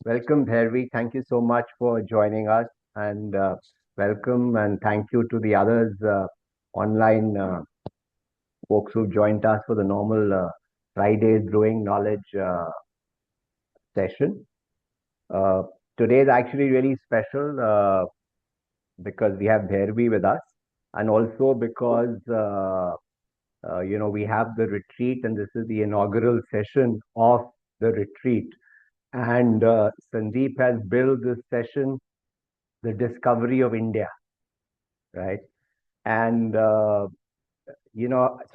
Welcome, Bhairavi. Thank you so much for joining us, and welcome and thank you to the others online folks who've joined us for the normal Friday Brewing Knowledge session. Uh, Today is actually really special because we have Bhairavi with us, and also because we have the retreat, and this is the inaugural session of the retreat. And Sandeep has built this session, the discovery of India, right? And so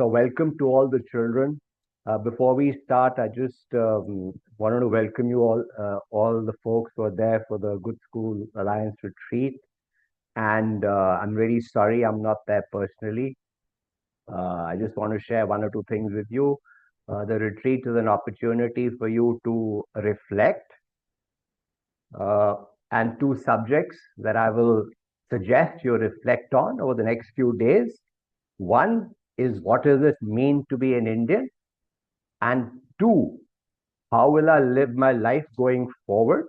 welcome to all the children. Before we start, I just wanted to welcome you all the folks who are there for the Good School Alliance retreat. And I'm really sorry I'm not there personally. I just want to share one or two things with you. The retreat is an opportunity for you to reflect, uh, and two subjects that I will suggest you reflect on over the next few days. One is, what does it mean to be an Indian? And two, how will I live my life going forward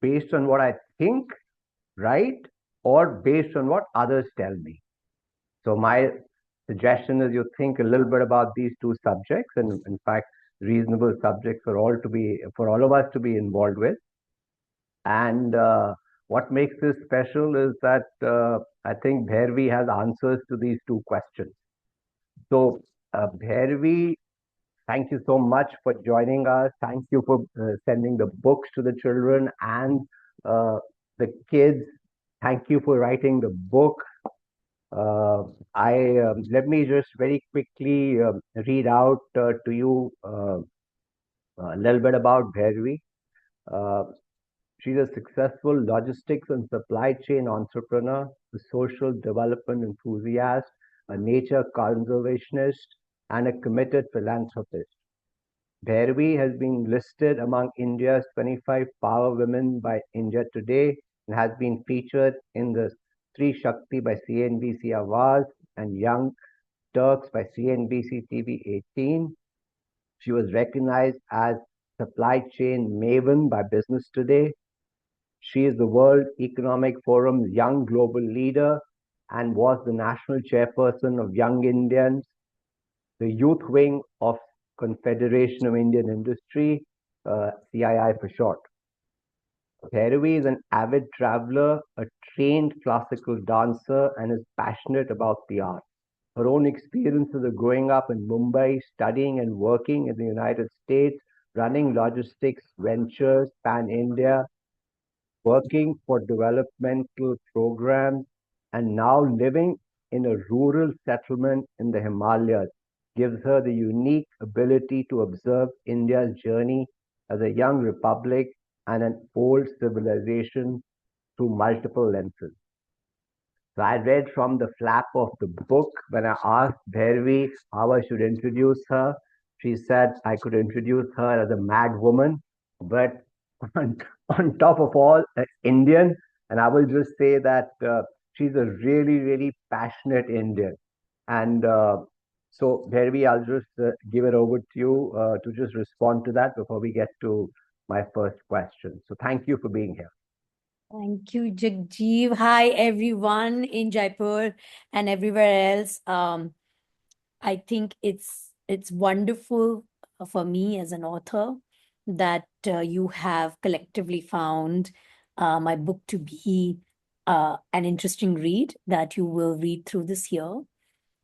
based on what I think, right? Or based on what others tell me? So my suggestion is you think a little bit about these two subjects, and in fact, reasonable subjects for all of us to be involved with. And what makes this special is that I think Bhairavi has answers to these two questions. So, Bhairavi, thank you so much for joining us. Thank you for sending the books to the children and uh, the kids. Thank you for writing the book. Uh, I Let me just very quickly read out to you a little bit about Bhairavi. Uh, She's a successful logistics and supply chain entrepreneur, a social development enthusiast, a nature conservationist, and a committed philanthropist. Bhairavi has been listed among India's 25 power women by India Today and has been featured in the Sri Shakti by CNBC Awaaz and Young Turks by CNBC TV 18. She was recognized as supply chain maven by Business Today. She is the World Economic Forum's Young Global Leader and was the national chairperson of Young Indians, the youth wing of Confederation of Indian Industry, CII for short. Bhairavi is an avid traveler, a trained classical dancer, and is passionate about the art. Her own experiences of growing up in Mumbai, studying and working in the United States, running logistics ventures pan India, working for developmental programs, and now living in a rural settlement in the Himalayas gives her the unique ability to observe India's journey as a young republic and an old civilization through multiple lenses. So I read from the flap of the book when I asked Bhairavi how I should introduce her. She said I could introduce her as a mad woman, but on, on top of all, an Indian. And I will just say that she's a really, really passionate Indian. And so, Bhairavi, I'll just give it over to you to just respond to that before we get to my first question. So, thank you for being here. Thank you, Jagjeev. Hi, everyone in Jaipur and everywhere else. I think it's wonderful for me as an author that you have collectively found my book to be an interesting read that you will read through this year.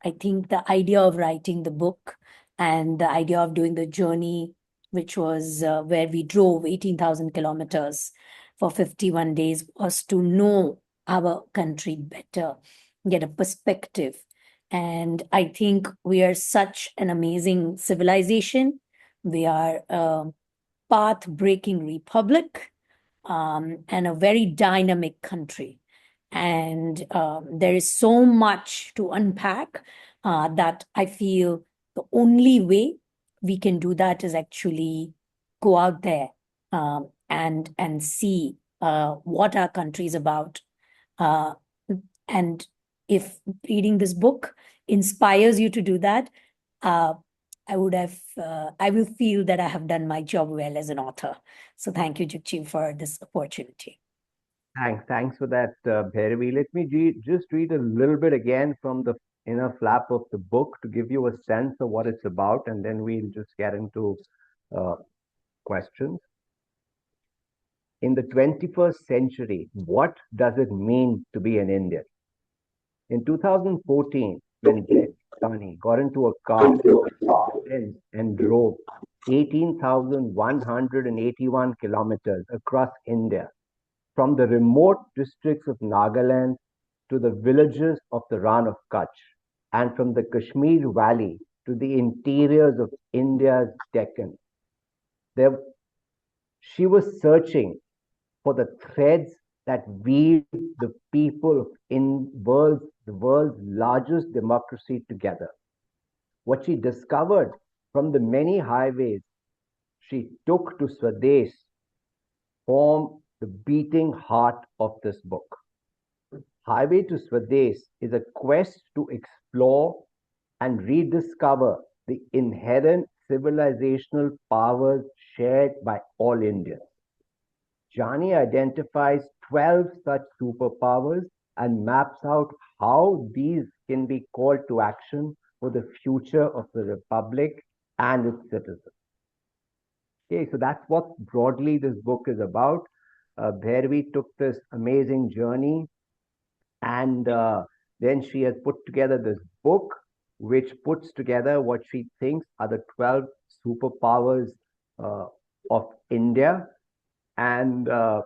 I think the idea of writing the book and the idea of doing the journey, which was where we drove 18,000 kilometers for 51 days, was to know our country better, get a perspective. And I think we are such an amazing civilization. We are a path breaking republic and a very dynamic country. And there is so much to unpack that I feel the only way we can do that is actually go out there and see what our country is about. Uh, and if reading this book inspires you to do that, uh, I would have, I will feel that I have done my job well as an author. So thank you, Jagjeev, for this opportunity. Thanks for that, Bhairavi. Let me just read a little bit again from the inner flap of the book to give you a sense of what it's about, and then we'll just get into uh, questions. In the 21st century, what does it mean to be an Indian? In 2014, when Jani got into a car and drove 18,181 kilometers across India, from the remote districts of Nagaland to the villages of the Rann of Kutch, and from the Kashmir Valley to the interiors of India's Deccan. There, she was searching for the threads that weave the people of the world's largest democracy together. What she discovered from the many highways she took to Swades form the beating heart of this book. Highway to Swades is a quest to explore and rediscover the inherent civilizational powers shared by all Indians. Jani identifies 12 such superpowers and maps out how these can be called to action for the future of the Republic and its citizens. Okay, so that's what broadly this book is about. Bhairavi took this amazing journey, and then she has put together this book, which puts together what she thinks are the 12 superpowers uh, of India. And her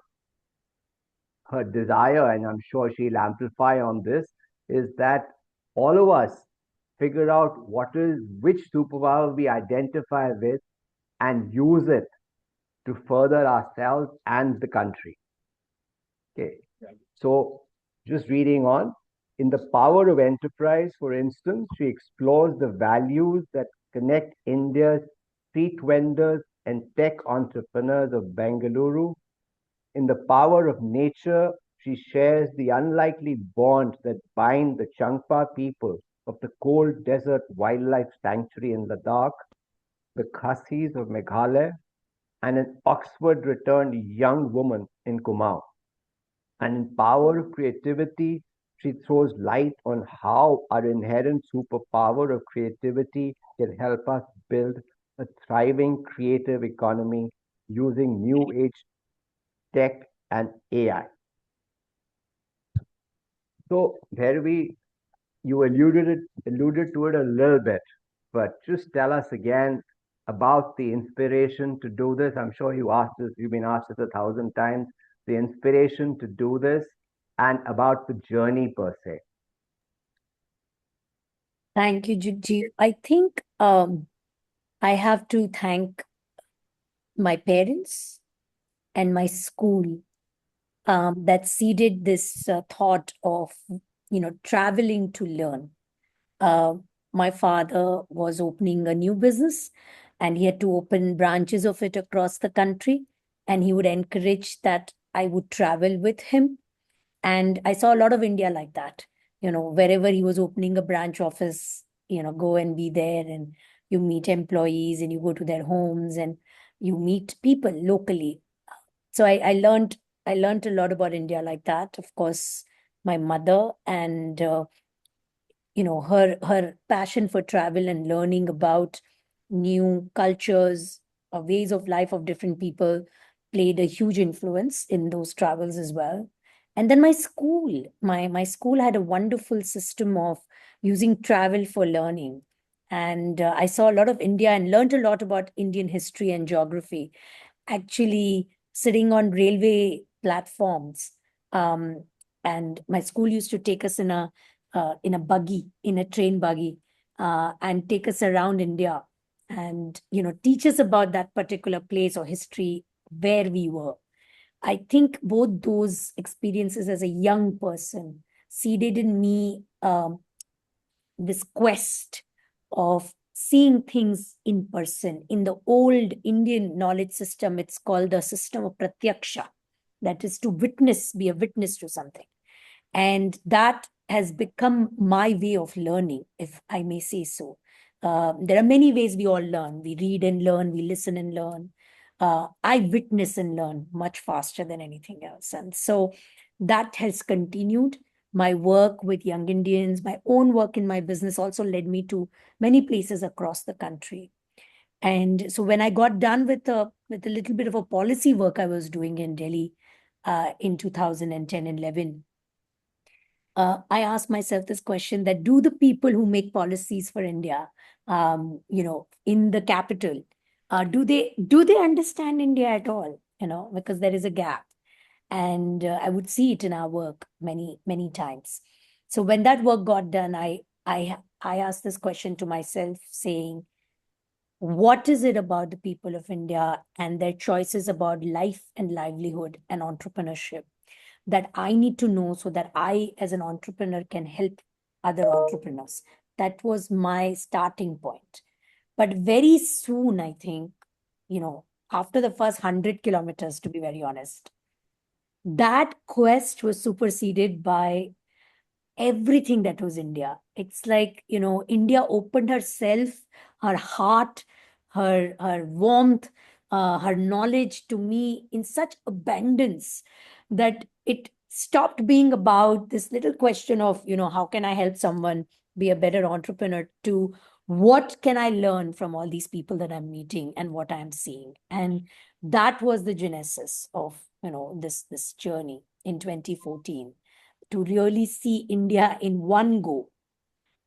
desire, and I'm sure she'll amplify on this, is that all of us figure out which superpower we identify with and use it to further ourselves and the country. Okay. So just reading on, in The Power of Enterprise, for instance, she explores the values that connect India's street vendors and tech entrepreneurs of Bengaluru. In The Power of Nature, she shares the unlikely bonds that bind the Changpa people of the cold desert wildlife sanctuary in Ladakh, the Khasis of Meghalaya, and an Oxford returned young woman in Kumaon. And in Power of Creativity, she throws light on how our inherent superpower of creativity can help us build a thriving creative economy using new age tech and AI. So, Bhairavi, you alluded to it a little bit, but just tell us again about the inspiration to do this. I'm sure you've been asked this 1,000 times, the inspiration to do this and about the journey per se. Thank you, Jagjeev. I think I have to thank my parents and my school that seeded this thought of, traveling to learn. Uh, my father was opening a new business and he had to open branches of it across the country. And he would encourage that I would travel with him. And I saw a lot of India like that. Wherever he was opening a branch office, go and be there, and you meet employees and you go to their homes and you meet people locally. So I learned a lot about India like that. Of course, my mother and her passion for travel and learning about new cultures, ways of life of different people played a huge influence in those travels as well. And then my school had a wonderful system of using travel for learning. And I saw a lot of India and learned a lot about Indian history and geography, actually sitting on railway platforms. Um, and my school used to take us in a buggy, in a train buggy, and take us around India, and teach us about that particular place or history where we were. I think both those experiences as a young person seeded in me this quest of seeing things in person. In the old Indian knowledge system, it's called the system of pratyaksha, that is to witness, be a witness to something. And that has become my way of learning, if I may say so. There are many ways we all learn. We read and learn, we listen and learn. I witness and learn much faster than anything else. And so that has continued. My work with young Indians, my own work in my business also led me to many places across the country. And so when I got done with a little bit of a policy work I was doing in Delhi in 2010 and 11, I asked myself this question, that do the people who make policies for India, in the capital, do they understand India at all? Because there is a gap, and I would see it in our work many times. So when that work got done, I asked this question to myself, saying, what is it about the people of India and their choices about life and livelihood and entrepreneurship that I need to know, so that I, as an entrepreneur, can help other entrepreneurs? That was my starting point. But very soon, I think, after the first 100 kilometers, to be very honest, that quest was superseded by everything that was India. It's like, India opened herself, her heart, her warmth, her knowledge to me in such abundance that it stopped being about this little question of, how can I help someone be a better entrepreneur, to what can I learn from all these people that I'm meeting and what I'm seeing. And that was the genesis of, this journey in 2014, to really see India in one go.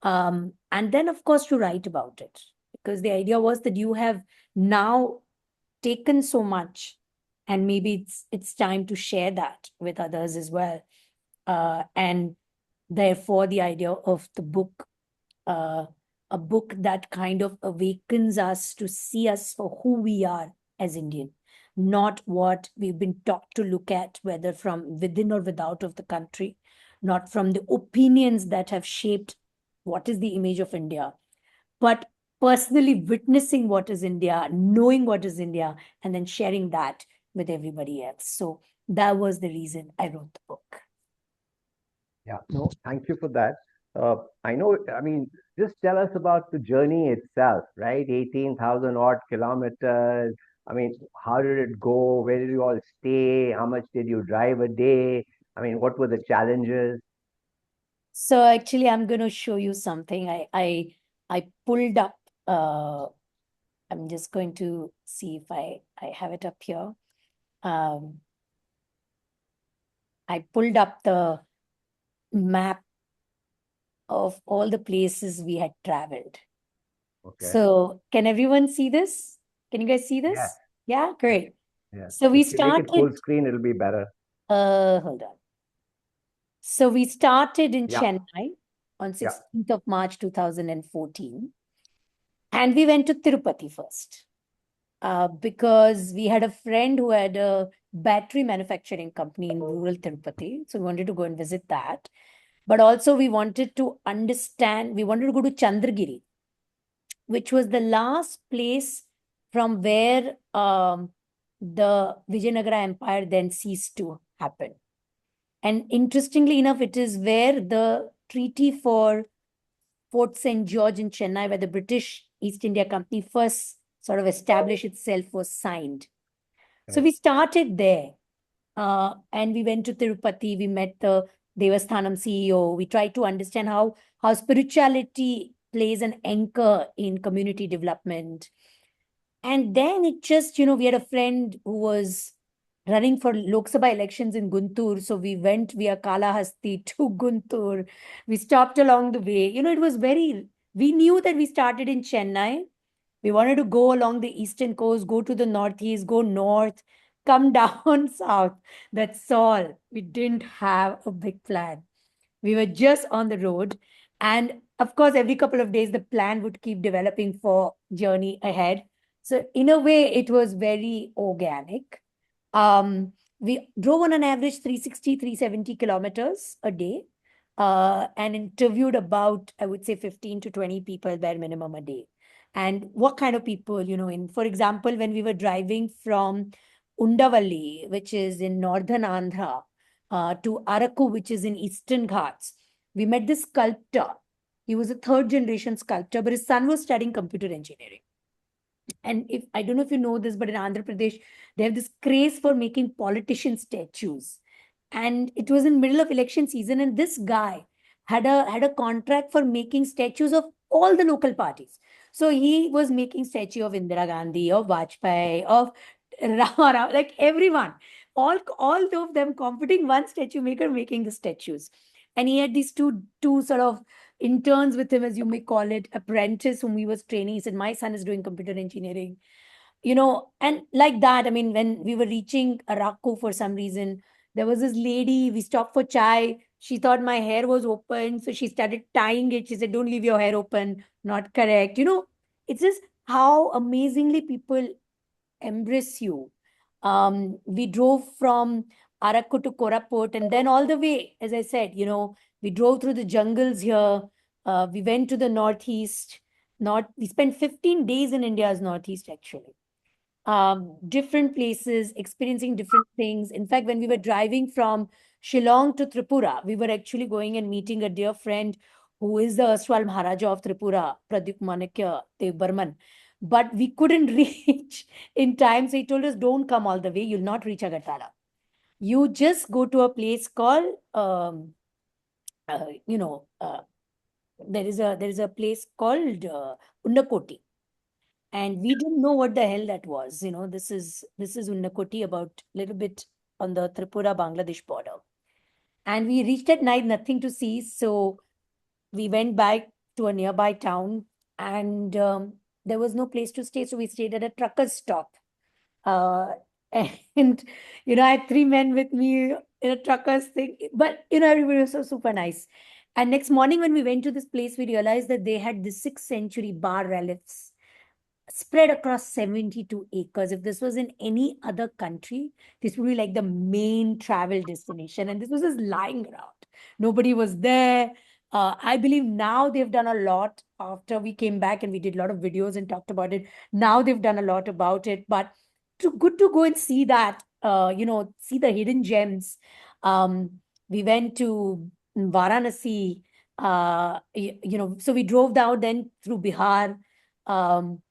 And then, of course, to write about it, because the idea was that you have now taken so much, and maybe it's time to share that with others as well. And therefore, the idea of the book, uh, a book that kind of awakens us to see us for who we are as Indian, not what we've been taught to look at, whether from within or without of the country, not from the opinions that have shaped what is the image of India, but personally witnessing what is India, knowing what is India, and then sharing that with everybody else. So that was the reason I wrote the book. Yeah, no, thank you for that. I know, I mean, just tell us about the journey itself, right? 18,000 odd kilometers. I mean, how did it go? Where did you all stay? How much did you drive a day? I mean, what were the challenges? So actually, I'm going to show you something. I pulled up. I'm just going to see if I have it up here. Um, I pulled up the map of all the places we had traveled. Okay. So can everyone see this? Can you guys see Yes, this? Yeah, yes, great. yes. So we If you make it full started. screen, it'll be better. Hold on. So we started in Yeah, Chennai on yeah. 16th of March 2014, and we went to Tirupati first. Because we had a friend who had a battery manufacturing company in rural Tirupati. So we wanted to go and visit that. But also, we wanted to understand, we wanted to go to Chandragiri, which was the last place from where the Vijayanagara Empire then ceased to happen. And interestingly enough, it is where the treaty for Fort St. George in Chennai, where the British East India Company first sort of established itself, was signed. So Correct. we started there, and we went to Tirupati. We met the Devasthanam CEO. We tried to understand how spirituality plays an anchor in community development. And then it just, we had a friend who was running for Lok Sabha elections in Guntur. So we went via Kalahasti to Guntur. We stopped along the way. It was we knew that we started in Chennai. We wanted to go along the eastern coast, go to the northeast, go north, come down south. That's all. We didn't have a big plan. We were just on the road. And of course, every couple of days, the plan would keep developing for journey ahead. So in a way, it was very organic. We drove on an average 360, 370 kilometers a day, and interviewed about, I would say, 15 to 20 people bare minimum a day. And what kind of people, for example, when we were driving from Undavalli, which is in northern Andhra, to Araku, which is in Eastern Ghats. We met this sculptor. He was a third generation sculptor, but his son was studying computer engineering. And if I don't know if you know this, but in Andhra Pradesh, they have this craze for making politician statues. And it was in middle of election season, and this guy had a contract for making statues of all the local parties. So he was making statue of Indira Gandhi, of Vajpayee, of Rama Rao, like everyone, all of them competing, one statue maker making the statues. And he had these two sort of interns with him, as you may call it, apprentice whom he was training. He said, my son is doing computer engineering, and like that. I mean, when we were reaching Araku for some reason, there was this lady, we stopped for chai. She thought my hair was open, so she started tying it. She said, don't leave your hair open, not correct. It's just how amazingly people embrace you. We drove from Araku to Koraput, and then all the way, as I said, we drove through the jungles here. We went to the northeast. We spent 15 days in India's northeast, actually. Different places, experiencing different things. In fact, when we were driving from Shillong to Tripura, we were actually going and meeting a dear friend who is the erstwhile Maharaja of Tripura, Pradyup Manakya Dev Burman. But we couldn't reach in time. So he told us, don't come all the way. You'll not reach Agartala. You just go to a place called, uh, you know, uh, there is a place called Unnakoti, and we didn't know what the hell that was. This is Unnakoti, about a little bit on the Tripura Bangladesh border. And we reached at night, nothing to see, so we went back to a nearby town, and there was no place to stay, so we stayed at a trucker's stop. uh, and I had three men with me in a trucker's thing, but everybody was so super nice. And next morning when we went to this place, we realized that they had the 6th century bar reliefs spread across 72 acres. If this was in any other country, this would be like the main travel destination. And this was just lying around. Nobody was there. I believe now they've done a lot after we came back, and we did a lot of videos and talked about it. Now they've done a lot about it, but good to go and see that, see the hidden gems. We went to Varanasi, so we drove down then through Bihar. Um,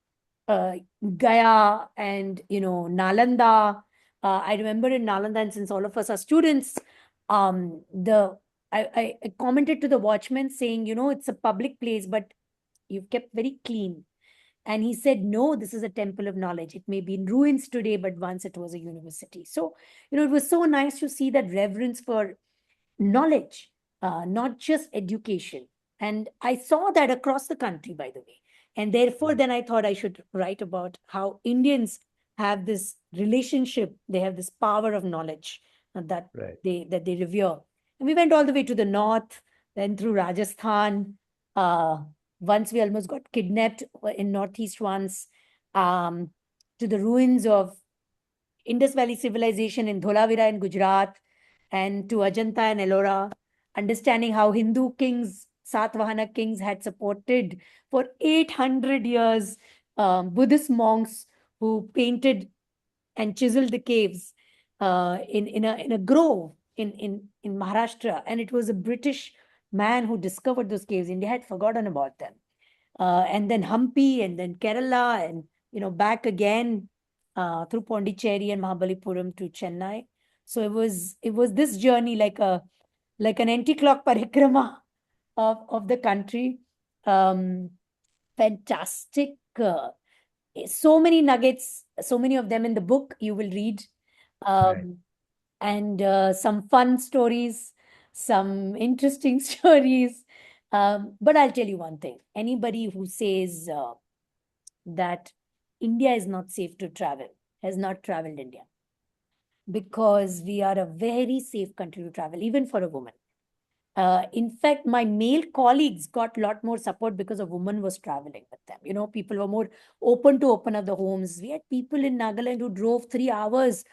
uh, Gaya, and Nalanda. I remember in Nalanda, and since all of us are students, the I commented to the watchman saying, it's a public place, but you've kept very clean. And he said, no, this is a temple of knowledge. It may be in ruins today, but once it was a university. So, it was so nice to see that reverence for knowledge, not just education. And I saw that across the country, by the way. And therefore, then I thought I should write about how Indians have this relationship, they have this power of knowledge that Right. they revere. And we went all the way to the north, then through Rajasthan. Once we almost got kidnapped in northeast once, um, to the ruins of Indus Valley civilization in Dholavira in Gujarat, and to Ajanta and Ellora, understanding how Hindu kings, Satvahana kings, had supported for 800 years Buddhist monks who painted and chiseled the caves in a grove in Maharashtra. And it was a British man who discovered those caves. India had forgotten about them. And then Hampi, and then Kerala, and back again through Pondicherry and Mahabalipuram to Chennai. So it was this journey, like an anti-clock parikrama of the country. Um, Fantastic. So many nuggets, so many of them in the book you will read. Right. And some fun stories, some interesting stories. But I'll tell you one thing: anybody who says that India is not safe to travel has not traveled India, because we are a very safe country to travel, even for a woman. In fact, my male colleagues got a lot more support because a woman was traveling with them. People were more open to open up the homes. We had people in Nagaland who drove 3 hours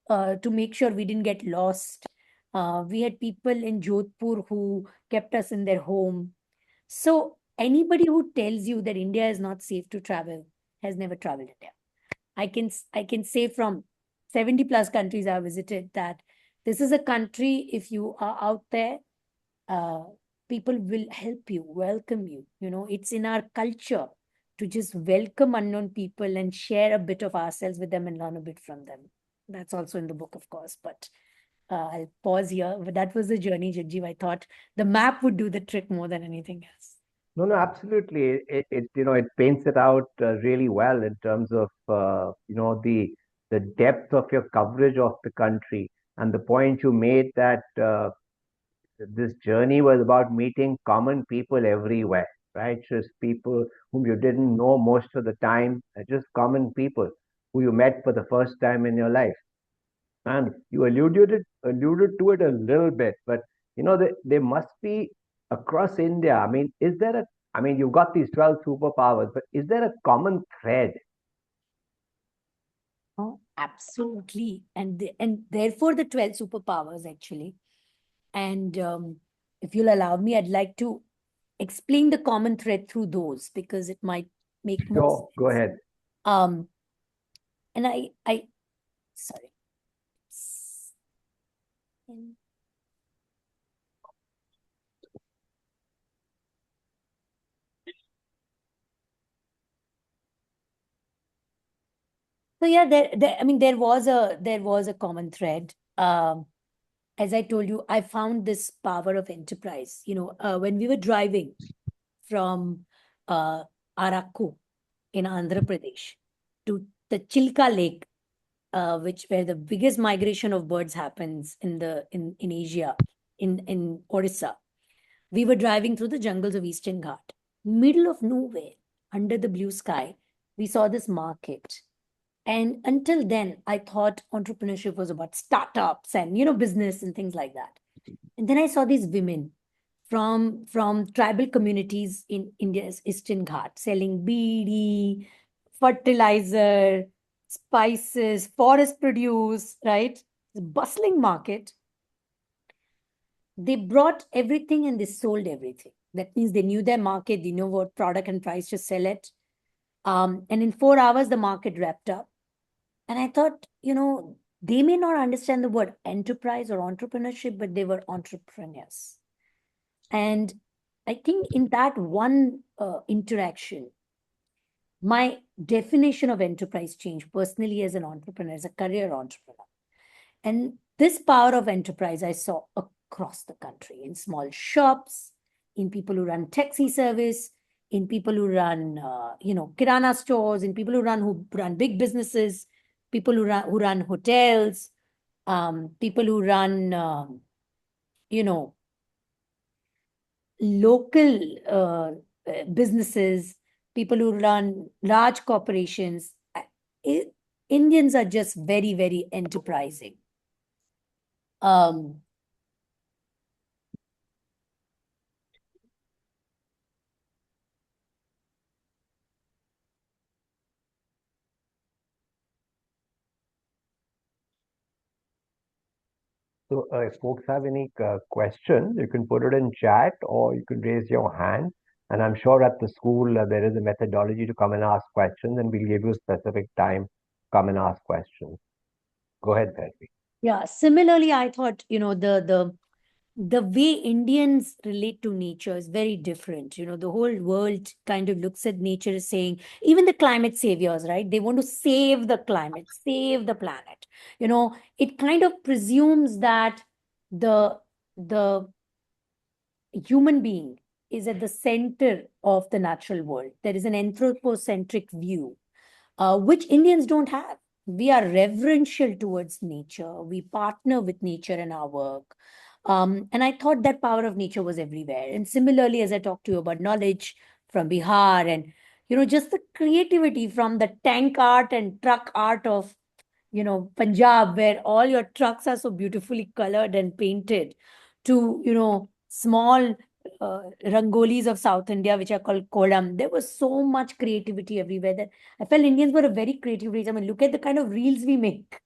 to make sure we didn't get lost. We had people in Jodhpur who kept us in their home. So anybody who tells you that India is not safe to travel has never traveled India. I can say from 70 plus countries I've visited that this is a country, if you are out there, uh, people will help you, welcome you. It's in our culture to just welcome unknown people and share a bit of ourselves with them and learn a bit from them. That's also in the book, of course, but I'll pause here. But that was the journey, Jagjeev. I thought the map would do the trick more than anything else. No, no, absolutely. It paints it out really well in terms of the depth of your coverage of the country, and the point you made that this journey was about meeting common people everywhere, right? Just people whom you didn't know most of the time, just common people who you met for the first time in your life. And you alluded to it a little bit, but there must be across India. I mean, you've got these 12 superpowers, but is there a common thread? Oh, absolutely. And therefore the 12 superpowers actually. And if you'll allow me, I'd like to explain the common thread through those because it might make more Sure, go sense. ahead. Um, and sorry. So yeah, I mean, there was a common thread. As I told you, I found this power of enterprise. When we were driving from uh, Araku in Andhra Pradesh to the Chilka Lake, which where the biggest migration of birds happens in Asia, in Orissa. We were driving through the jungles of Eastern Ghat, middle of nowhere, under the blue sky. We saw this market, and until then, I thought entrepreneurship was about startups and business and things like that. And then I saw these women from tribal communities in India's Eastern Ghat selling beedi, fertilizer, spices, forest produce, right? The bustling market. They brought everything and they sold everything. That means they knew their market, they knew what product and price to sell it. And in 4 hours, the market wrapped up. And I thought, they may not understand the word enterprise or entrepreneurship, but they were entrepreneurs. And I think in that one interaction, my definition of enterprise changed personally as an entrepreneur, as a career entrepreneur. And this power of enterprise I saw across the country in small shops, in people who run taxi service, in people who run, kirana stores, in people who run big businesses, people who run hotels, people who run, you know, local businesses, people who run large corporations. I- Indians are just very, very enterprising. Um, So, if folks have any questions, you can put it in chat or you can raise your hand. And I'm sure at the school there is a methodology to come and ask questions, and we'll give you a specific time to come and ask questions. Go ahead, Bhairavi. yeah, similarly, I thought, the way Indians relate to nature is very different. The whole world kind of looks at nature as saying, even the climate saviors, right? They want to save the climate, save the planet. It kind of presumes that the the human being is at the center of the natural world. There is an anthropocentric view, which Indians don't have. We are reverential towards nature. We partner with nature in our work. And I thought that power of nature was everywhere. And similarly, as I talked to you about knowledge from Bihar and, just the creativity from the tank art and truck art of, Punjab, where all your trucks are so beautifully colored and painted, to, small rangolis of South India, which are called kodam. There was so much creativity everywhere that I felt Indians were a very creative race. I mean, look at the kind of reels we make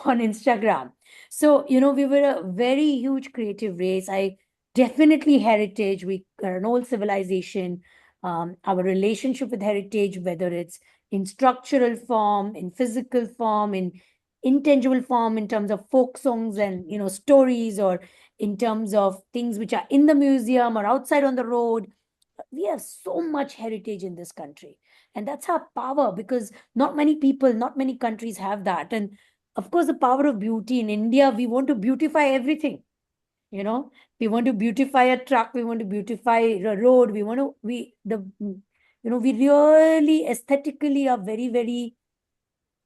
on Instagram. So, we were a very huge creative race. I definitely heritage. We are an old civilization. Our relationship with heritage, whether it's in structural form, in physical form, in intangible form in terms of folk songs and stories, or in terms of things which are in the museum or outside on the road. We have so much heritage in this country, and that's our power, because not many people, not many countries have that. And of course, the power of beauty in India, we want to beautify everything. you know we want to beautify a truck, we want to beautify a road, we want to we the we really aesthetically are very, very.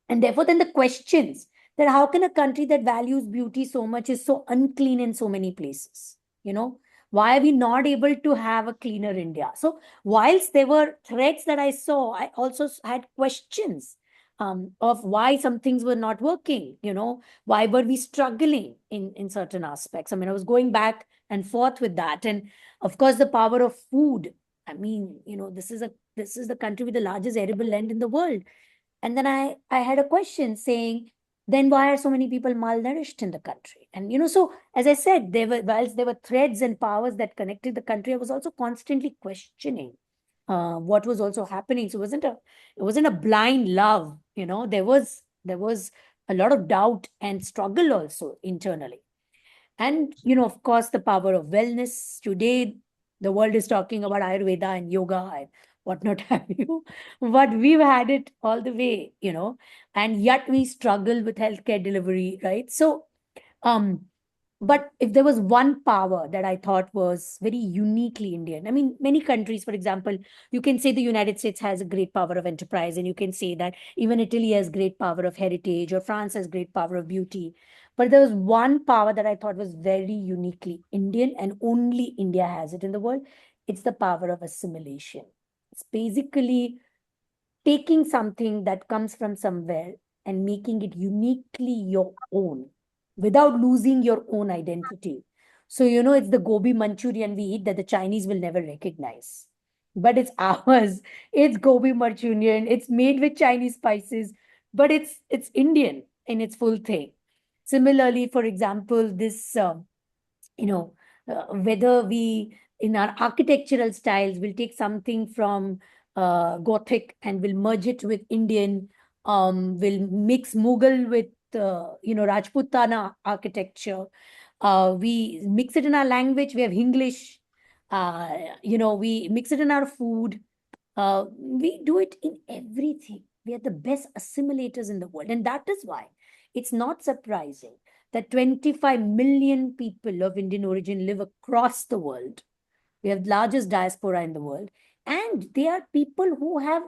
And therefore, then the questions that how can a country that values beauty so much is so unclean in so many places? Why are we not able to have a cleaner India? So, whilst there were threats that I saw, I also had questions of why some things were not working. Why were we struggling in certain aspects? I mean, I was going back and forth with that, and of course, the power of food. I mean, this is the country with the largest arable land in the world. And then I had a question saying, then why are so many people malnourished in the country? And so as I said, whilst there were threads and powers that connected the country, I was also constantly questioning what was also happening. So it wasn't a blind love. There was a lot of doubt and struggle also internally. And, of course, the power of wellness. Today, the world is talking about Ayurveda and yoga and whatnot have you. But we've had it all the way, and yet we struggle with healthcare delivery, right? So, um, but if there was one power that I thought was very uniquely Indian, I mean, many countries, for example, you can say the United States has a great power of enterprise, and you can say that even Italy has great power of heritage, or France has great power of beauty. But there was one power that I thought was very uniquely Indian, and only India has it in the world. It's the power of assimilation. It's basically taking something that comes from somewhere and making it uniquely your own without losing your own identity. So, it's the gobi Manchurian we eat that the Chinese will never recognize. But it's ours. It's gobi Manchurian. It's made with Chinese spices, but it's Indian in its full thing. Similarly, for example, this you know, whether we, in our architectural styles, will take something from Gothic and will merge it with Indian, will mix Mughal with, Rajputana architecture. We mix it in our language, we have English. We mix it in our food. We do it in everything. We are the best assimilators in the world. And that is why it's not surprising that 25 million people of Indian origin live across the world. We have the largest diaspora in the world. And they are people who have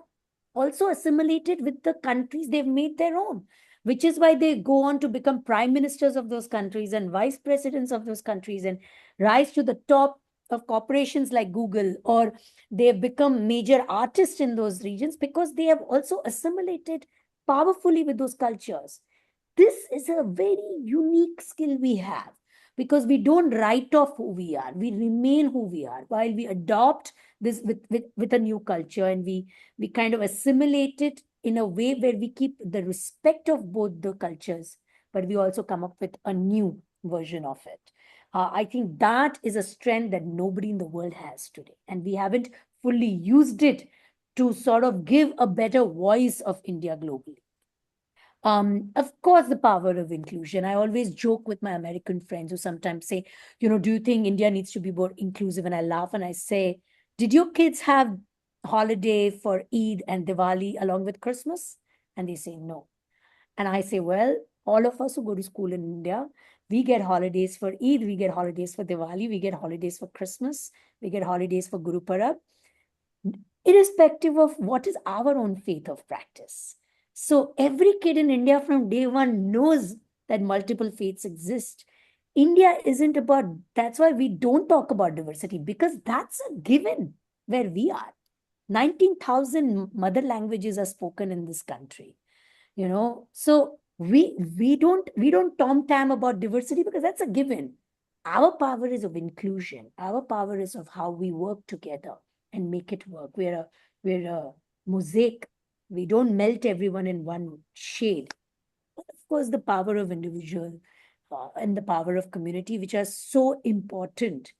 also assimilated with the countries they've made their own, which is why they go on to become prime ministers of those countries and vice presidents of those countries and rise to the top of corporations like Google, or they have become major artists in those regions because they have also assimilated powerfully with those cultures. This is a very unique skill we have, because we don't write off who we are. We remain who we are while we adopt this with a new culture, and we kind of assimilate it in a way where we keep the respect of both the cultures, but we also come up with a new version of it. I think that is a strength that nobody in the world has today, and we haven't fully used it to sort of give a better voice of India globally. Of course, the power of inclusion. I always joke with my American friends who sometimes say, do you think India needs to be more inclusive? And I laugh and I say, did your kids have holiday for Eid and Diwali along with Christmas? And they say no. And I say, well, all of us who go to school in India, we get holidays for Eid, we get holidays for Diwali, we get holidays for Christmas, we get holidays for Guru Parab, irrespective of what is our own faith of practice. So every kid in India from day one knows that multiple faiths exist. India isn't about, that's why we don't talk about diversity, because that's a given where we are. 19,000 mother languages are spoken in this country. So we don't tom tam about diversity because that's a given. Our power is of inclusion. Our power is of how we work together and make it work. We're a mosaic. We don't melt everyone in one shade. But of course, the power of individual and the power of community, which are so important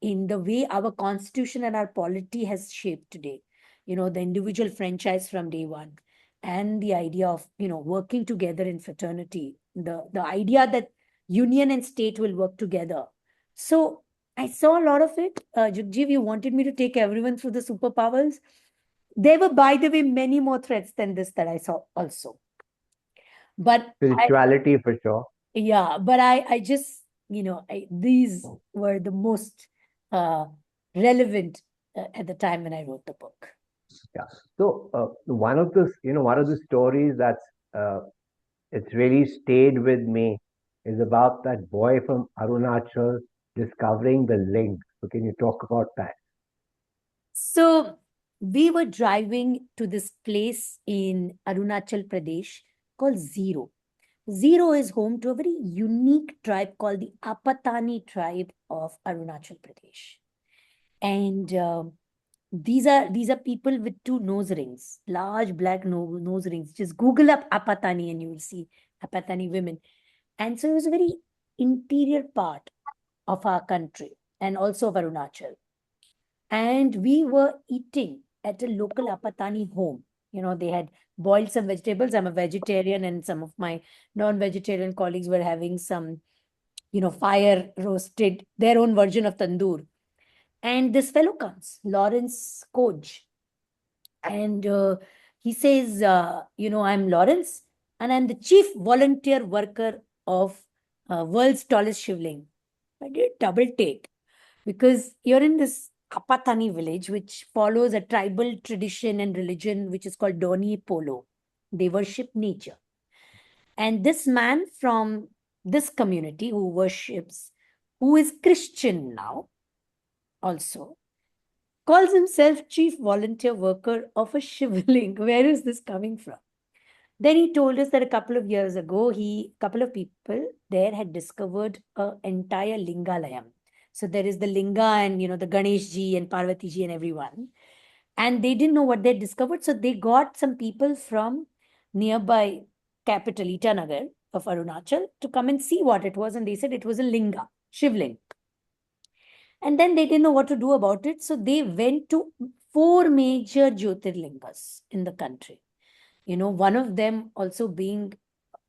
in the way our constitution and our polity has shaped today. The individual franchise from day one. and the idea of, working together in fraternity, the idea that union and state will work together. So I saw a lot of it. Jagjeev, you wanted me to take everyone through the superpowers. There were, by the way, many more threads than this that I saw also. But Spirituality for sure. yeah, but I just, these were the most uh, relevant at the time when I wrote the book. Yeah. So one of the stories that's it's really stayed with me is about that boy from Arunachal discovering the link. So can you talk about that? So we were driving to this place in Arunachal Pradesh called Zero. Zero is home to a very unique tribe called the Apatani tribe of Arunachal Pradesh. And these are people with two nose rings, large black nose rings. Just Google up Apatani and you will see Apatani women. And so it was a very interior part of our country and also of Arunachal. And we were eating at a local Apatani home. They had boiled some vegetables. I'm a vegetarian, and some of my non-vegetarian colleagues were having some, fire roasted, their own version of tandoor. And this fellow comes, Lawrence Coach, and he says, I'm Lawrence, and I'm the chief volunteer worker of world's tallest shivling. I did double take because you're in this Apatani village, which follows a tribal tradition and religion, which is called Doni Polo. They worship nature. And this man from this community who worships, who is Christian now also, calls himself chief volunteer worker of a shivling. Where is this coming from? Then he told us that a couple of years ago, couple of people there had discovered an entire lingalayam. So there is the linga and the Ganesh ji and Parvati ji and everyone. And they didn't know what they discovered. So they got some people from nearby capital, Itanagar of Arunachal, to come and see what it was. And they said it was a linga, shivling. And then they didn't know what to do about it. So they went to four major Jyotirlingas in the country. One of them also being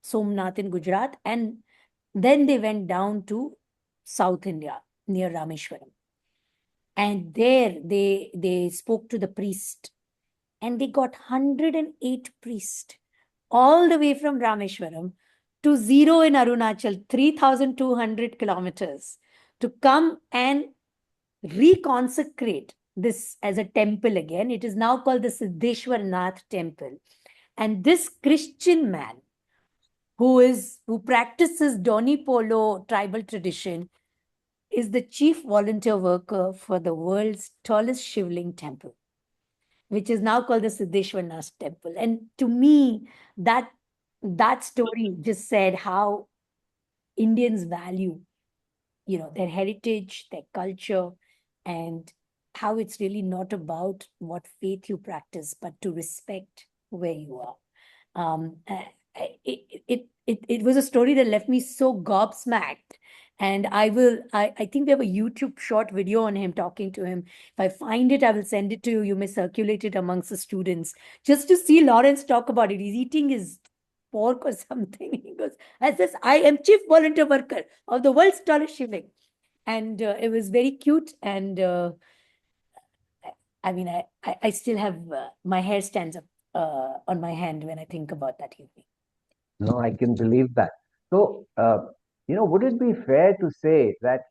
Somnath in Gujarat. And then they went down to South India near Rameshwaram. And there they spoke to the priest, and they got 108 priests all the way from Rameshwaram to Zero in Arunachal, 3,200 kilometers, to come and reconsecrate this as a temple again. It is now called the Siddheshwar Nath Temple. And this Christian man who practices Doni Polo tribal tradition is the chief volunteer worker for the world's tallest shivling temple, which is now called the Siddheshwar Nath Temple. And to me, that story just said how Indians value, their heritage, their culture, and how it's really not about what faith you practice, but to respect where you are. It was a story that left me so gobsmacked. And I think we have a YouTube short video on him, talking to him. If I find it, I will send it to you. You may circulate it amongst the students just to see Lawrence talk about it. He's eating his pork or something. He goes, I says, I am chief volunteer worker of the world's tallest shivling. And it was very cute. And I mean, I still have my hair stands up on my hand when I think about that evening. No, I can believe that. So, would it be fair to say that,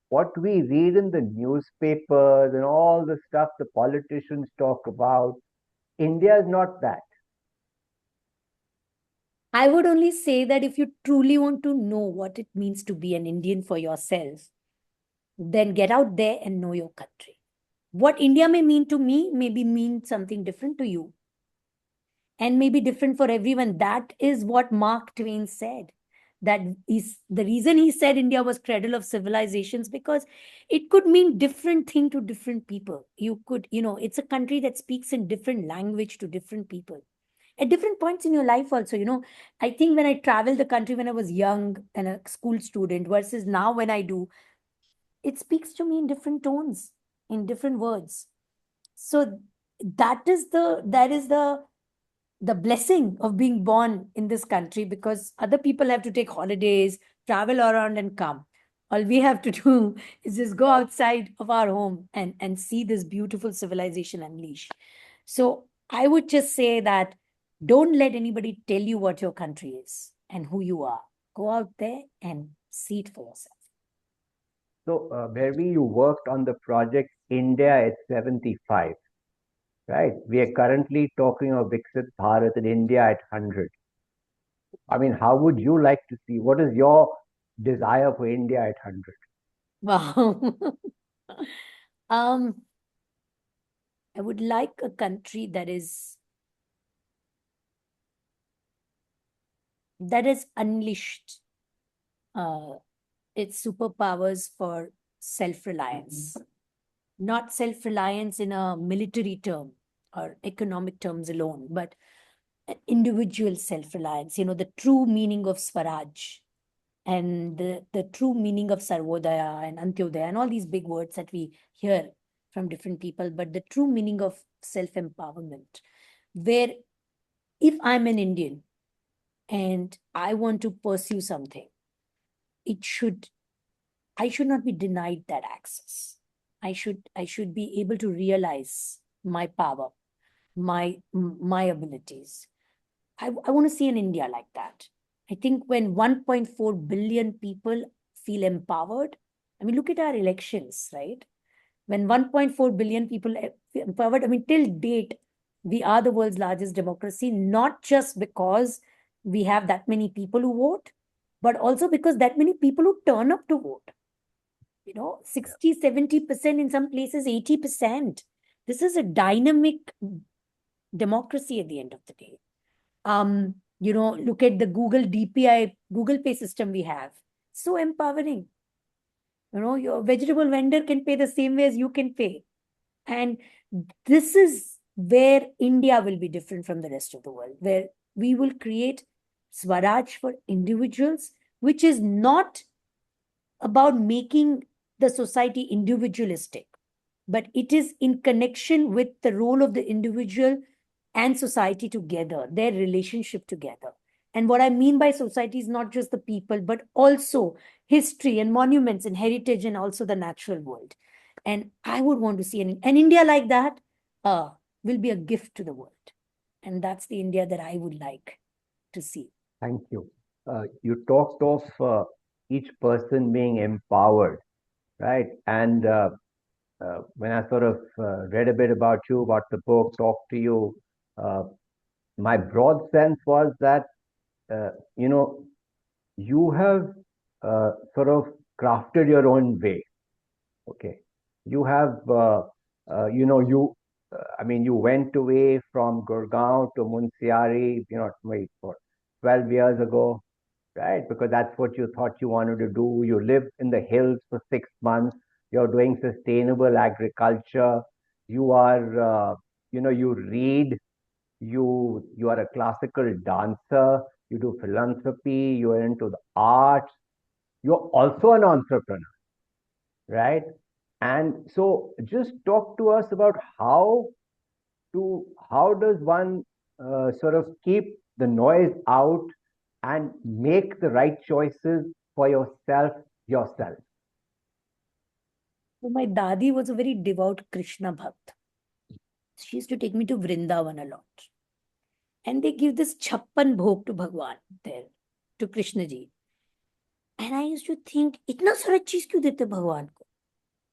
what we read in the newspapers and all the stuff the politicians talk about, India is not that. I would only say that if you truly want to know what it means to be an Indian for yourself, then get out there and know your country. What India may mean to me maybe mean something different to you, and may be different for everyone. That is what Mark Twain said. That is the reason he said India was cradle of civilizations, because it could mean different thing to different people. You could, it's a country that speaks in different language to different people at different points in your life also. I think when I traveled the country when I was young and a school student versus now when I do, it speaks to me in different tones, in different words. So that is the the blessing of being born in this country, because other people have to take holidays, travel around and come. All we have to do is just go outside of our home and see this beautiful civilization unleash. So I would just say that don't let anybody tell you what your country is and who you are. Go out there and see it for yourself. So, Bhairavi, you worked on the project India at 75, right? We are currently talking of Viksit Bharat in India at 100. I mean, how would you like to see? What is your desire for India at 100? Wow. um, I would like a country that is unleashed uh, its superpowers for self-reliance, not self-reliance in a military term or economic terms alone, but individual self-reliance, the true meaning of Swaraj and the true meaning of Sarvodaya and Antyodaya and all these big words that we hear from different people, but the true meaning of self-empowerment, where if I'm an Indian and I want to pursue something, it should I should not be denied that access. I should be able to realize my power, my abilities. I want to see an India like that. I think when 1.4 billion people feel empowered, I mean, look at our elections, right? When 1.4 billion people feel empowered, I mean, till date, we are the world's largest democracy, not just because we have that many people who vote, but also because that many people who turn up to vote. 60, 70%, in some places 80%. This is a dynamic democracy at the end of the day. Look at the Google DPI, Google Pay system we have. So empowering. Your vegetable vendor can pay the same way as you can pay. And this is where India will be different from the rest of the world, where we will create Swaraj for individuals, which is not about making the society individualistic, but it is in connection with the role of the individual and society together, their relationship together. And what I mean by society is not just the people, but also history and monuments and heritage and also the natural world. And I would want to see an India like that will be a gift to the world. And that's the India that I would like to see. Thank you. You talked of each person being empowered, right? And when I sort of read a bit about you, about the book, talked to you, uh, my broad sense was that, uh, you know, you have sort of crafted your own way. Okay. You have, I mean, you went away from Gurgaon to Munsiari, wait, for 12 years ago, right? Because that's what you thought you wanted to do. You lived in the hills for 6 months. You're doing sustainable agriculture. You are, you read. You are a classical dancer. You do philanthropy. You are into the arts. You're also an entrepreneur, right? And so, just talk to us about how does one sort of keep the noise out and make the right choices for yourself. So my dadi was a very devout Krishna bhakt. She used to take me to Vrindavan a lot. And they give this chappan bhog to Bhagwan there, to Krishna ji. And I used to think, इतना सारा चीज क्यों देते भगवान को?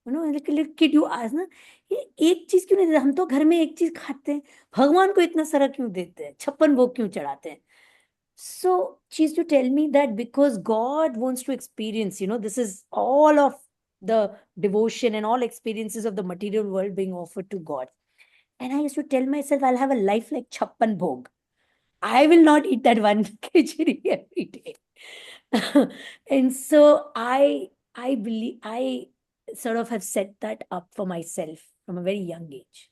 Like a little kid, you ask ना, ये एक चीज क्यों नहीं देते? हम तो घर में एक चीज खाते हैं, भगवान को इतना सारा क्यों देते हैं? छप्पन भोग क्यों चढ़ाते हैं? So she used to tell me that because God wants to experience, this is all of the devotion and all experiences of the material world being offered to God. And I used to tell myself, I'll have a life like Chappan Bhog. I will not eat that one khichdi every day. And so I believe I sort of have set that up for myself from a very young age,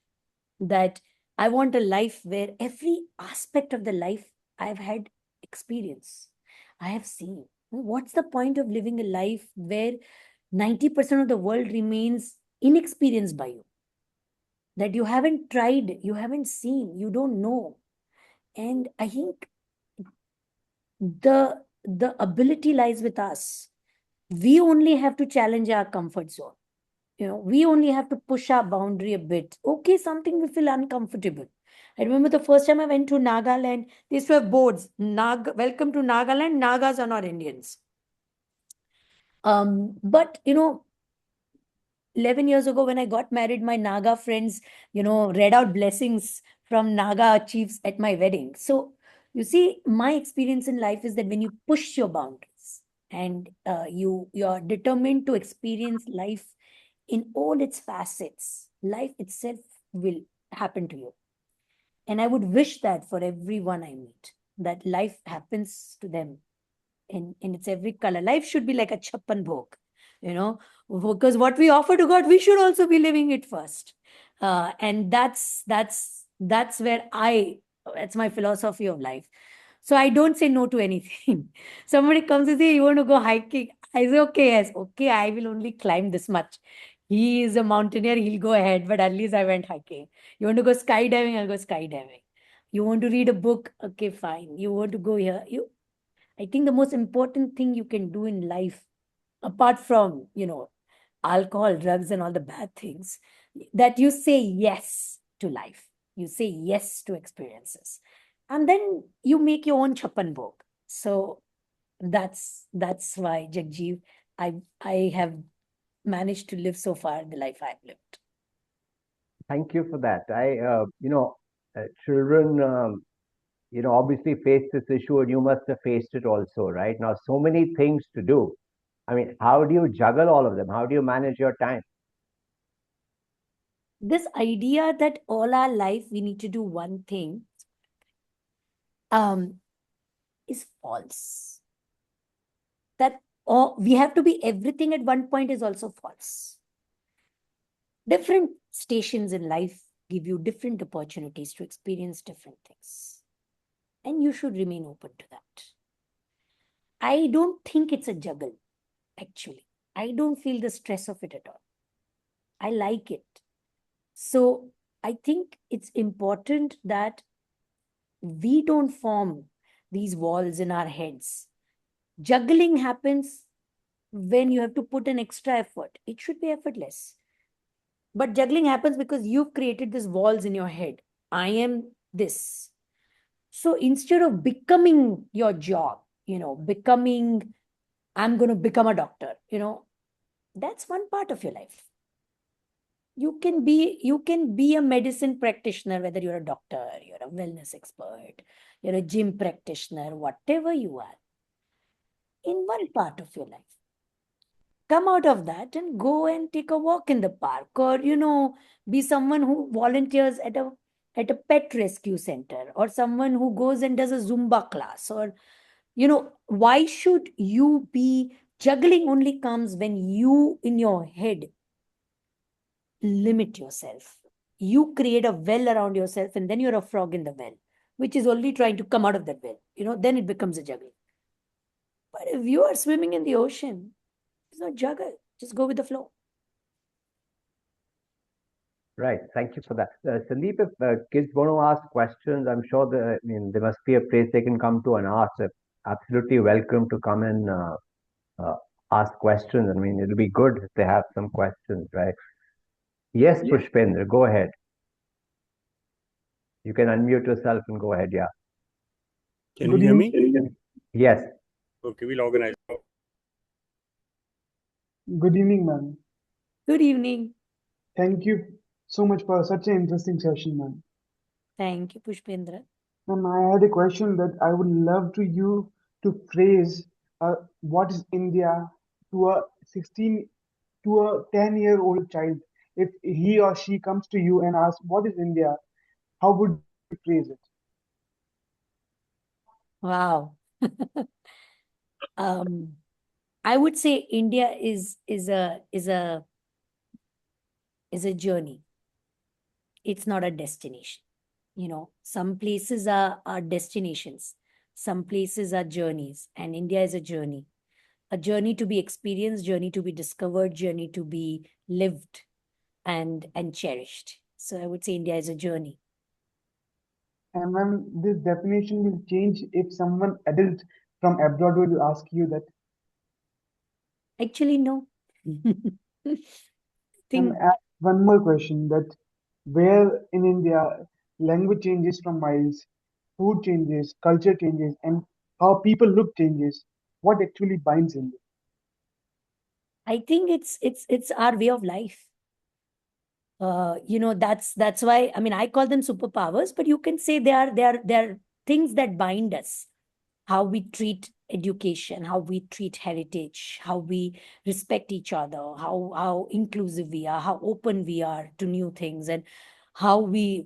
that I want a life where every aspect of the life I've had experience. I have seen. What's the point of living a life where 90% of the world remains inexperienced by you? That you haven't tried, you haven't seen, you don't know. And I think the ability lies with us. We only have to challenge our comfort zone. We only have to push our boundary a bit. Okay, something we feel uncomfortable. I remember the first time I went to Nagaland, these were boards. Welcome to Nagaland, Nagas are not Indians. But 11 years ago when I got married, my Naga friends, read out blessings from Naga chiefs at my wedding. So you see, my experience in life is that when you push your boundaries and you're determined to experience life in all its facets, life itself will happen to you. And I would wish that for everyone I meet, that life happens to them in its every color. Life should be like a chappan bhog, you know, because what we offer to God, we should also be living it first. And that's where that's my philosophy of life. So I don't say no to anything. Somebody comes and say, "You want to go hiking?" I say, "Okay, yes, okay, I will only climb this much." He is a mountaineer, he'll go ahead, but at least I went hiking. You want to go skydiving? I'll go skydiving. You want to read a book? Okay, fine. You want to go here? I think the most important thing you can do in life, apart from, alcohol, drugs, and all the bad things, that you say yes to life. You say yes to experiences. And then you make your own chapan bhog. So that's why, Jagjeev, I have managed to live so far the life I've lived. Thank you for that. Children, obviously face this issue, and you must have faced it also, right? Now, so many things to do. I mean, how do you juggle all of them? How do you manage your time? This idea that all our life we need to do one thing um, is false. That we have to be everything at one point is also false. Different stations in life give you different opportunities to experience different things. And you should remain open to that. I don't think it's a juggle, actually. I don't feel the stress of it at all. I like it. So I think it's important that we don't form these walls in our heads. Juggling happens when you have to put an extra effort. It should be effortless. But juggling happens because you've created these walls in your head. I am this. So instead of becoming your job, I'm going to become a doctor, that's one part of your life. You can be a medicine practitioner, whether you're a doctor, you're a wellness expert, you're a gym practitioner, whatever you are, in one part of your life. Come out of that and go and take a walk in the park, or be someone who volunteers at a pet rescue center, or someone who goes and does a Zumba class, or why should you be juggling? Only comes when you in your head limit yourself. You create a well around yourself, and then you're a frog in the well, which is only trying to come out of that well. Then it becomes a juggle. But if you are swimming in the ocean, it's not juggle. Just go with the flow. Right. Thank you for that. Sandeep, if kids want to ask questions, I'm sure there must be a place they can come to and ask. They're absolutely welcome to come and uh, ask questions. I mean, it'll be good if they have some questions, right? Yes, Pushpendra, go ahead. You can unmute yourself and go ahead. Yeah. Can you hear me? Yes. Okay, we'll organize. Good evening, ma'am. Good evening. Thank you so much for such an interesting session, ma'am. Thank you, Pushpendra. Ma'am, I had a question that I would love to you to phrase what is India to a 10-year-old child. If he or she comes to you and asks, what is India? How would you phrase it? Wow. I would say India is a journey. It's not a destination. Some places are destinations, some places are journeys, and India is a journey. A journey to be experienced, journey to be discovered, journey to be lived and cherished. So I would say India is a journey. And ma'am, this definition will change if someone adult from abroad will ask you that. Actually, no. And Think one more question, that where in India language changes from miles, food changes, culture changes, and how people look changes. What actually binds India? I think it's our way of life. That's why, I mean, I call them superpowers, but you can say they are things that bind us. How we treat education, how we treat heritage, how we respect each other, how inclusive we are, how open we are to new things, and how we,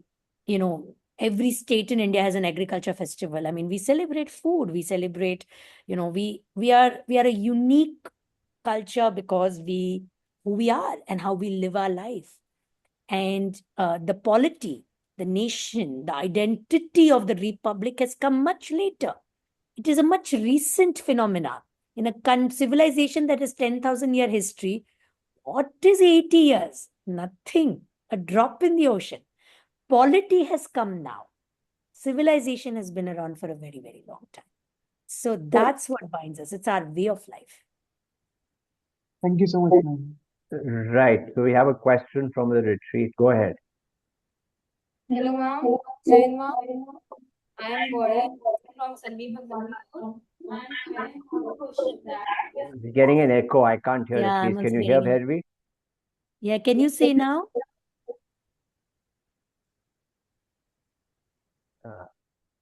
every state in India has an agriculture festival. I mean, we celebrate food, we celebrate, we are a unique culture because who we are and how we live our life. And the polity, the nation, the identity of the republic has come much later. It is a much recent phenomena. In a civilization that has 10,000-year history, what is 80 years? Nothing. A drop in the ocean. Polity has come now. Civilization has been around for a very, very long time. So that's what binds us. It's our way of life. Thank you so much, ma'am. Right. So we have a question from the retreat. Go ahead. Hello, ma'am. Jain, ma'am. I am Gauri from Sandeep Bangalore, and I have a question that You're getting an echo. I can't hear it. Yeah, I'm Please, also can you hear getting it. Bhairavi? Yeah, can you say now?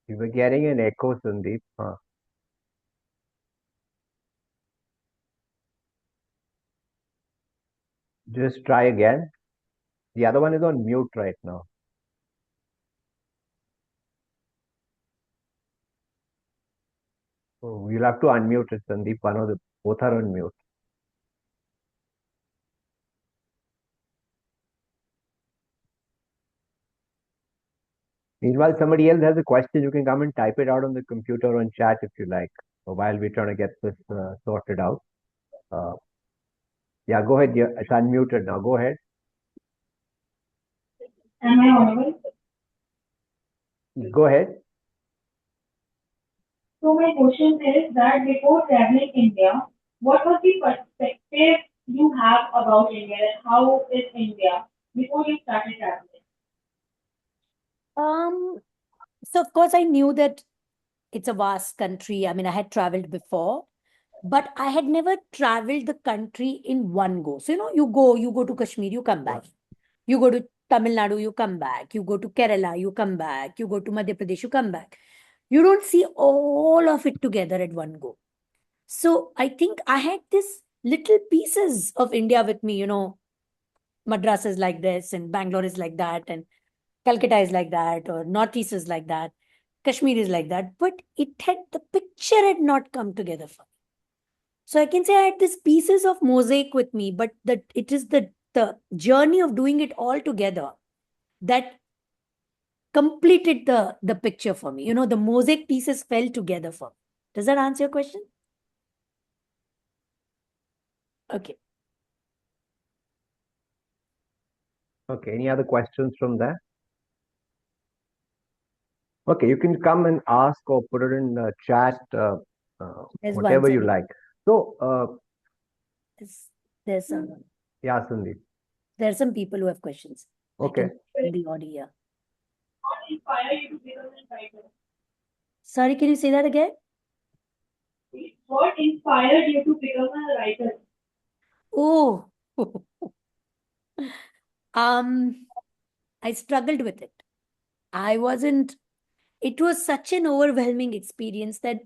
You were getting an echo, Sandeep. Just try again. The other one is on mute right now. So you'll have to unmute it, Sandeep. One of the both are on mute. Meanwhile, somebody else has a question. You can come and type it out on the computer or on chat if you like. While we're trying to get this sorted out. Uh, yeah, go ahead. Yeah, it's unmuted now. Go ahead. am I audible? Go ahead. So my question is that before traveling India, what was the perspective you have about India? How is India before you started traveling? Um, so of course I knew that it's a vast country. I mean, I had traveled before, but I had never traveled the country in one go. So, you go to Kashmir, you come back. You go to Tamil Nadu, you come back. You go to Kerala, you come back. You go to Madhya Pradesh, you come back. You don't see all of it together at one go. So I think I had this little pieces of India with me, Madras is like this, and Bangalore is like that, and Calcutta is like that, or Northeast is like that, Kashmir is like that. But the picture had not come together for me. So I can say I had these pieces of mosaic with me, but that it is the journey of doing it all together that completed the picture for me. The mosaic pieces fell together for me. Does that answer your question? Okay. Okay. Any other questions from there? Okay, you can come and ask or put it in the chat, There's one, whatever you Sandeep. like. So, There's some yeah, Sandeep. there are some people who have questions. I Okay. can in the audio here. What inspired you to become a writer? Sorry, can you say that again? What inspired you to become a writer? Oh, I struggled with it. I wasn't, it was such an overwhelming experience that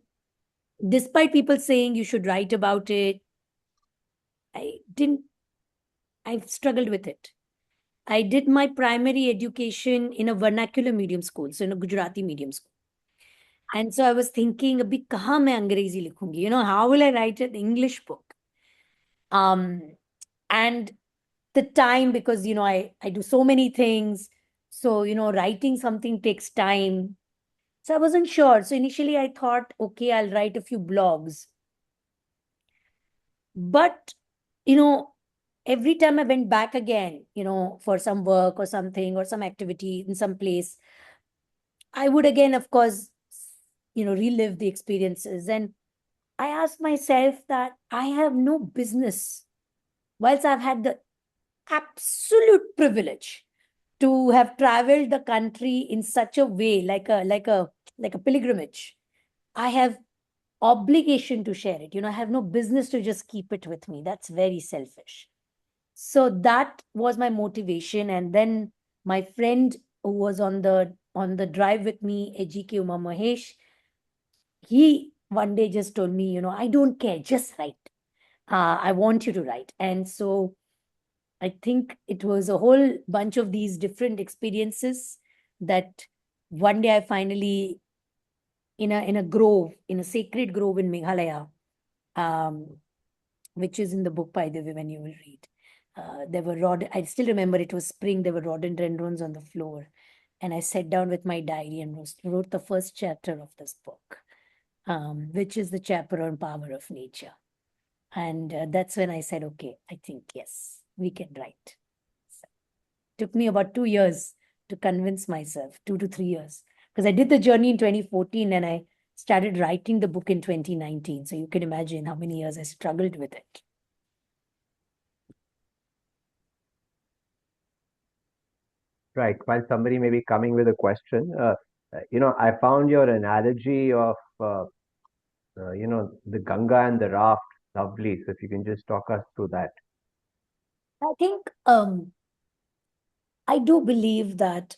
despite people saying you should write about it, I didn't, I struggled with it. I did my primary education in a vernacular medium school, so in a Gujarati medium school. And so I was thinking, abhi kahan main Angrezi likhungi? How will I write an English book? And the time, because, I do so many things. So, writing something takes time. So I wasn't sure. So initially I thought, okay, I'll write a few blogs. But, every time I went back again, for some work or something or some activity in some place, I would again, of course, relive the experiences. And I asked myself that I have no business, whilst I've had the absolute privilege to have traveled the country in such a way, like a pilgrimage. I have obligation to share it. I have no business to just keep it with me. That's very selfish. So that was my motivation. And then my friend who was on the drive with me, AGK Uma Mahesh, he one day just told me, I don't care, just write. I want you to write. And so I think it was a whole bunch of these different experiences that one day I finally, in a grove, in a sacred grove in Meghalaya, which is in the book, by the way, when you will read. There were I still remember it was spring, there were rhododendrons on the floor. And I sat down with my diary and wrote the first chapter of this book, which is the chapter on power of nature. And that's when I said, okay, I think, yes, we can write. So, took me about 2 years to convince myself, 2 to 3 years, because I did the journey in 2014 and I started writing the book in 2019. So you can imagine how many years I struggled with it. Right. While somebody may be coming with a question, I found your analogy of, the Ganga and the raft lovely. So if you can just talk us through that. I think I do believe that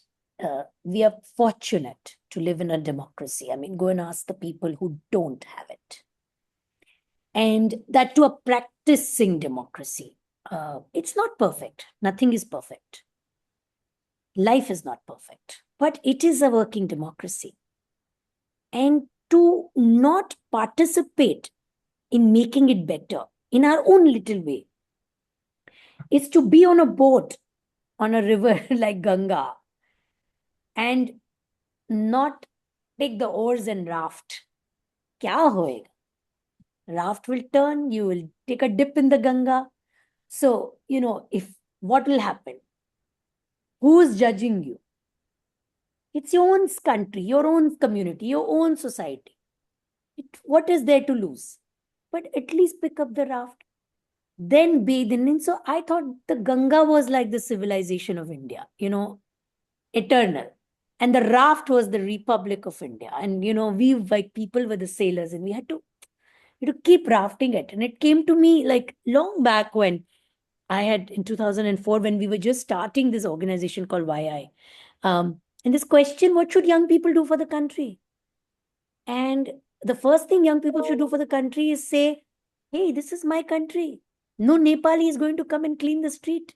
we are fortunate to live in a democracy. I mean, go and ask the people who don't have it. And that to a practicing democracy. It's not perfect. Nothing is perfect. Life is not perfect, but it is a working democracy. And to not participate in making it better in our own little way is to be on a boat on a river like Ganga and not take the oars and raft. Kya hoega? Raft will turn, you will take a dip in the Ganga. So, if what will happen? Who is judging you? It's your own country, your own community, your own society. What is there to lose? But at least pick up the raft, then bathe in it. So I thought the Ganga was like the civilization of India, eternal. And the raft was the Republic of India. And, we like people were the sailors and we had to keep rafting it. And it came to me like long back when I had in 2004, when we were just starting this organization called YI. And this question, what should young people do for the country? And the first thing young people should do for the country is say, hey, this is my country. No Nepali is going to come and clean the street.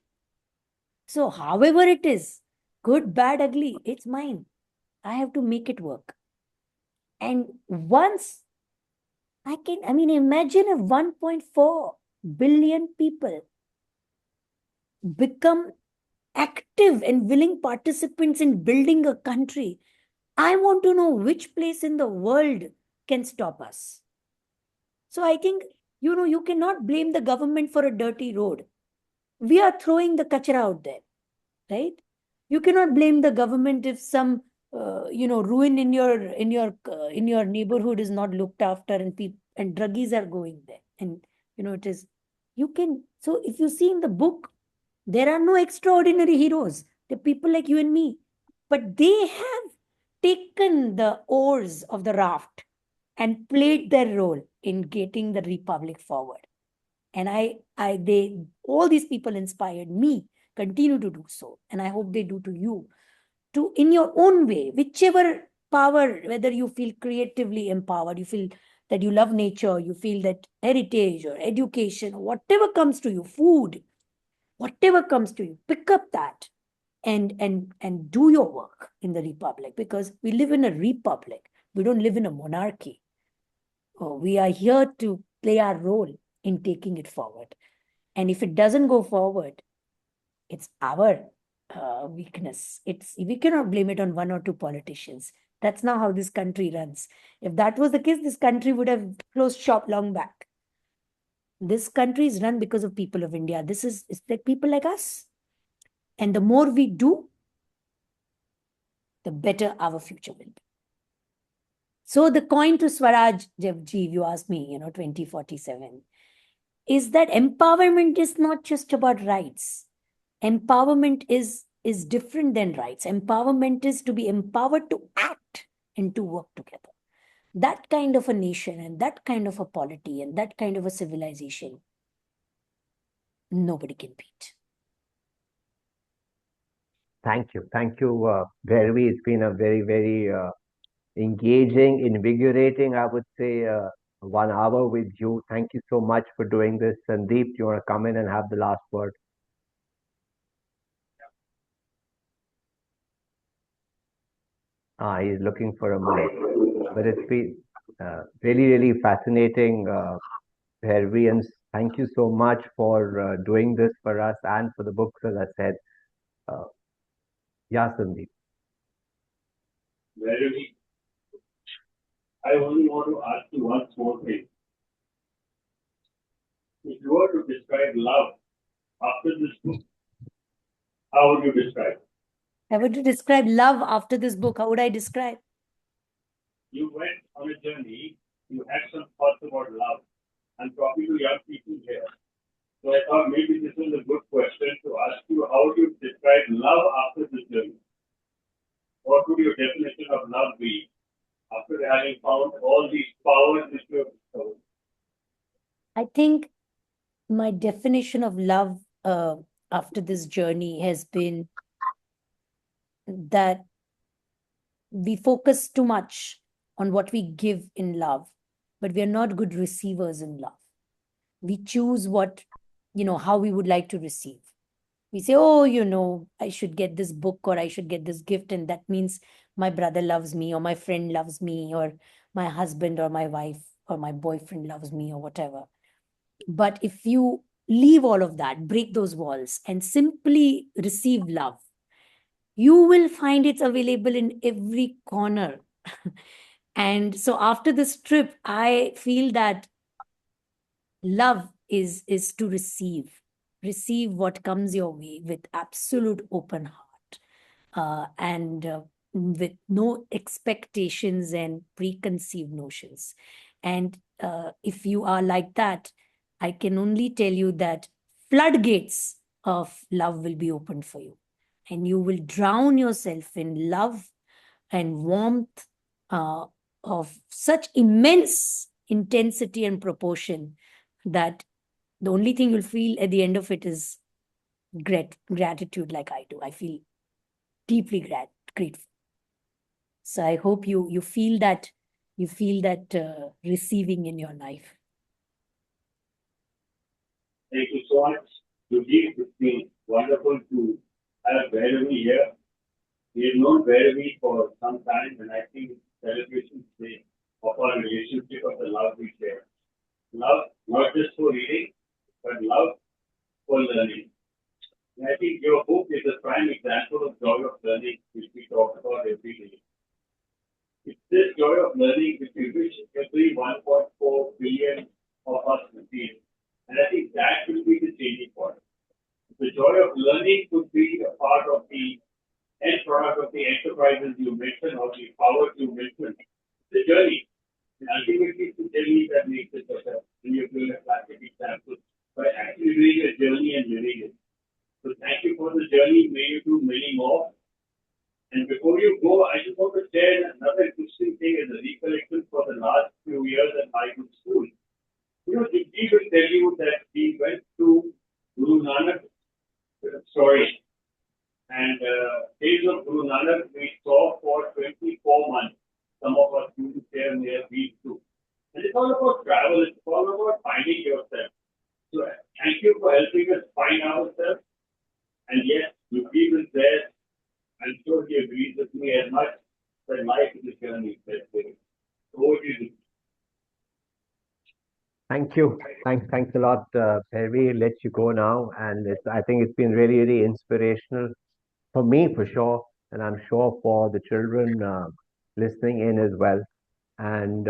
So however it is, good, bad, ugly, it's mine. I have to make it work. And once imagine if 1.4 billion people become active and willing participants in building a country. I want to know which place in the world can stop us. So I think, you cannot blame the government for a dirty road. We are throwing the kachara out there, right? You cannot blame the government if some, ruin in your neighborhood is not looked after and druggies are going there. And, it is, so if you see in the book, there are no extraordinary heroes. They're people like you and me. But they have taken the oars of the raft and played their role in getting the republic forward. And all these people inspired me, continue to do so. And I hope they do to you, to in your own way, whichever power, whether you feel creatively empowered, you feel that you love nature, you feel that heritage or education, or whatever comes to you, food, whatever comes to you, pick up that and do your work in the republic, because we live in a republic. We don't live in a monarchy. We are here to play our role in taking it forward. And if it doesn't go forward, it's our weakness. We cannot blame it on one or two politicians. That's not how this country runs. If that was the case, this country would have closed shop long back. This country is run because of people of India. It's like people like us. And the more we do, the better our future will be. So the coin to Swaraj, Jeev, you asked me, 2047, is that empowerment is not just about rights. Empowerment is different than rights. Empowerment is to be empowered to act and to work together. That kind of a nation and that kind of a polity and that kind of a civilization, nobody can beat. Thank you. Thank you, Bhairavi. It's been a very, very engaging, invigorating, I would say, 1 hour with you. Thank you so much for doing this. Sandeep, do you want to come in and have the last word? He's looking for a mic. But it's been really, really fascinating, Bhairavi, and thank you so much for doing this for us and for the books, as I said. Yeah, Sandeep. Bhairavi, I only want to ask you one small thing. If you were to describe love after this book, how would you describe it? I would describe love after this book. How would I describe? You went on a journey, you had some thoughts about love, and talking to young people here. So I thought maybe this was a good question to ask you, how would you describe love after this journey? What would your definition of love be after having found all these powers which you have discovered? I think my definition of love after this journey has been that we focus too much on what we give in love, but we are not good receivers in love. We choose what, how we would like to receive. We say, oh, I should get this book or I should get this gift, and that means my brother loves me or my friend loves me or my husband or my wife or my boyfriend loves me or whatever. But if you leave all of that, break those walls and simply receive love, you will find it's available in every corner. And so after this trip, I feel that love is to receive what comes your way with absolute open heart, and with no expectations and preconceived notions. And if you are like that, I can only tell you that floodgates of love will be opened for you, and you will drown yourself in love and warmth of such immense intensity and proportion that the only thing you'll feel at the end of it is gratitude, like I do. I feel deeply grateful. So I hope you feel that receiving in your life. Thank you so much. Today it's been wonderful to have Bhairavi here. We have known Bhairavi for some time, and I think it's celebration today of our relationship, of the love we share. Love, not just for reading, but love for learning. And I think your book is a prime example of joy of learning, which we talk about every day. It's this joy of learning which we wish every 1.4 billion of us to feel. And I think that will be the changing point. The joy of learning could be a part of the end product of the enterprises you mentioned or the powers you mentioned. The journey. And ultimately, it's the journey that makes it better. When you're doing a classic example, by actually doing a journey and living it. So thank you for the journey. May you do many more. And before you go, I just want to share another interesting thing as a recollection for the last few years at my good school. He will tell you that he went to Guru Nanak story. And days of Guru Nanak we saw for 24 months. Some of us students there may have been too. And it's all about travel, it's all about finding yourself. So thank you for helping us find ourselves. And yes, Yuki is there. I'm sure he agrees with me as much that life is a journey. So what do you do? Thank you. Thanks a lot, Bhairavi. Let you go now. And I think it's been really, really inspirational for me, for sure. And I'm sure for the children listening in as well. And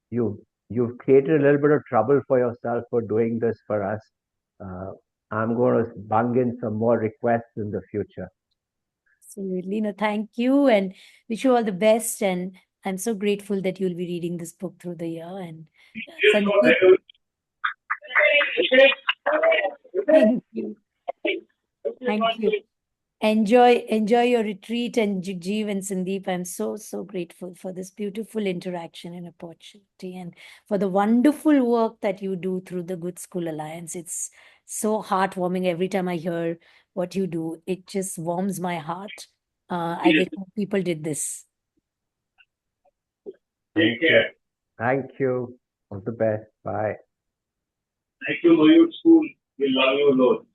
you've created a little bit of trouble for yourself for doing this for us. I'm going to bung in some more requests in the future. Absolutely. No, thank you and wish you all the best. And I'm so grateful that you'll be reading this book through the year. And Yes, for Sandeep, Bhairavi. thank you. Thank you. Enjoy your retreat, and Jagjeev and Sandeep. I'm so grateful for this beautiful interaction and opportunity, and for the wonderful work that you do through the Good School Alliance. It's so heartwarming every time I hear what you do. It just warms my heart. I wish more people did this. Take care. Thank you. All the best. Bye. Thank you, Mayur School. We love you, Lord.